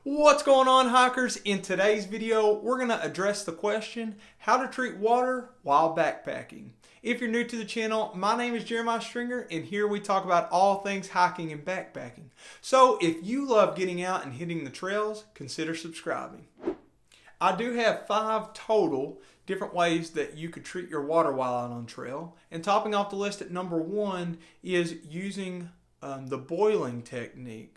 What's going on, hikers? In today's video, we're going to address the question, how to treat water while backpacking. If you're new to the channel, my name is Jeremiah Stringer, and here we talk about all things hiking and backpacking. So if you love getting out and hitting the trails, consider subscribing. I do have 5 total different ways that you could treat your water while out on trail. And topping off the list at number 1 is using the boiling technique.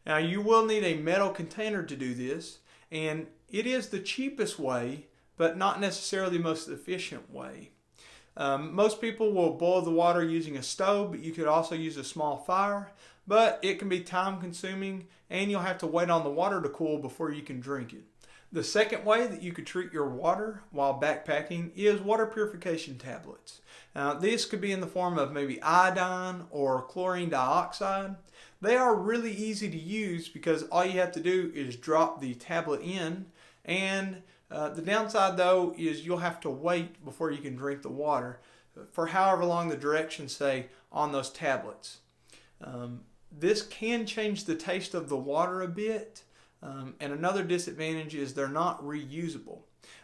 Now you will need a metal container to do this, and it is the cheapest way, but not necessarily the most efficient way. Most people will boil the water using a stove, but you could also use a small fire, but it can be time consuming and you'll have to wait on the water to cool before you can drink it. The second way that you could treat your water while backpacking is water purification tablets. Now, this could be in the form of maybe iodine or chlorine dioxide. They are really easy to use because all you have to do is drop the tablet in, and the downside though is you'll have to wait before you can drink the water for however long the directions say on those tablets. This can change the taste of the water a bit. And another disadvantage is they're not reusable,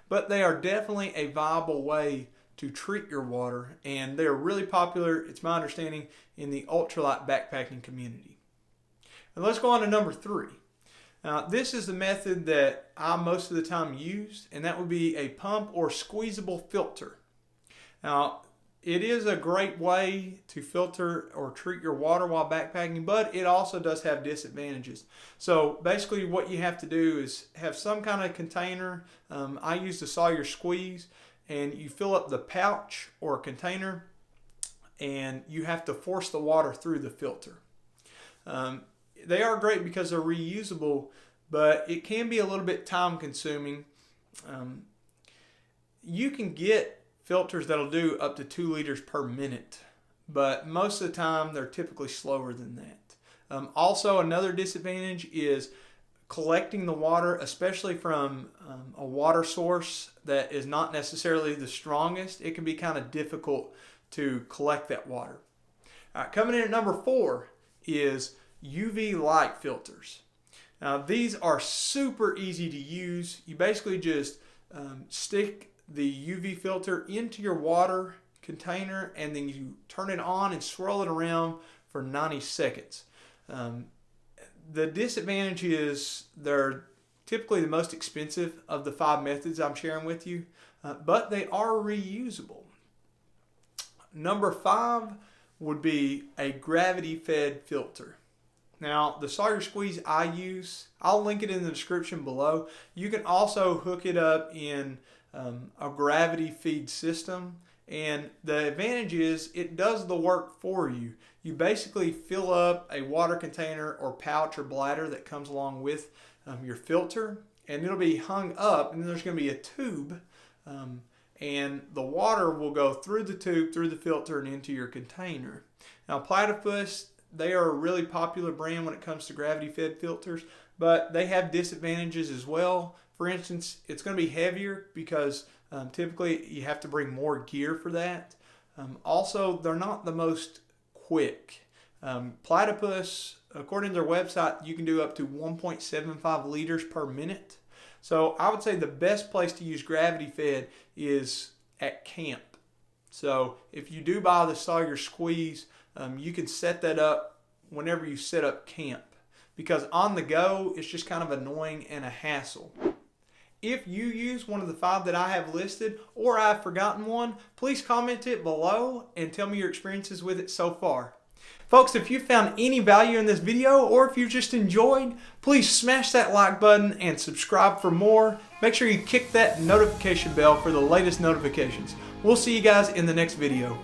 but they are definitely a viable way to treat your water, and they're really popular, it's my understanding, in the ultralight backpacking community. And let's go on to number 3. Now, this is the method that I most of the time use, and that would be a pump or squeezable filter. Now, it is a great way to filter or treat your water while backpacking, but it also does have disadvantages. So basically what you have to do is have some kind of container. I use the Sawyer Squeeze, and you fill up the pouch or container, and you have to force the water through the filter. They are great because they're reusable, but it can be a little bit time consuming. You can get filters that'll do up to 2 liters per minute, but most of the time they're typically slower than that. Also, another disadvantage is collecting the water, especially from a water source that is not necessarily the strongest. It can be kind of difficult to collect that water. All right, coming in at number 4 is UV light filters. Now these are super easy to use. You basically just stick the UV filter into your water container, and then you turn it on and swirl it around for 90 seconds. The disadvantage is they're typically the most expensive of the 5 methods I'm sharing with you, but they are reusable. Number 5 would be a gravity-fed filter. Now, the Sawyer Squeeze I use, I'll link it in the description below. You can also hook it up in a gravity feed system, and the advantage is it does the work for you. You basically fill up a water container or pouch or bladder that comes along with your filter, and it'll be hung up, and then there's going to be a tube, and the water will go through the tube, through the filter, and into your container. Now, Platypus, they are a really popular brand when it comes to gravity fed filters, but they have disadvantages as well. For instance, it's going to be heavier because typically you have to bring more gear for that. Also, they're not the most quick. Platypus, according to their website, you can do up to 1.75 liters per minute. So I would say the best place to use gravity fed is at camp. So if you do buy the Sawyer Squeeze, you can set that up whenever you set up camp, because on the go it's just kind of annoying and a hassle. If you use one of the 5 that I have listed, or I've forgotten one, please comment it below and tell me your experiences with it so far. Folks, if you found any value in this video, or if you just enjoyed, please smash that like button and subscribe for more. Make sure you kick that notification bell for the latest notifications. We'll see you guys in the next video.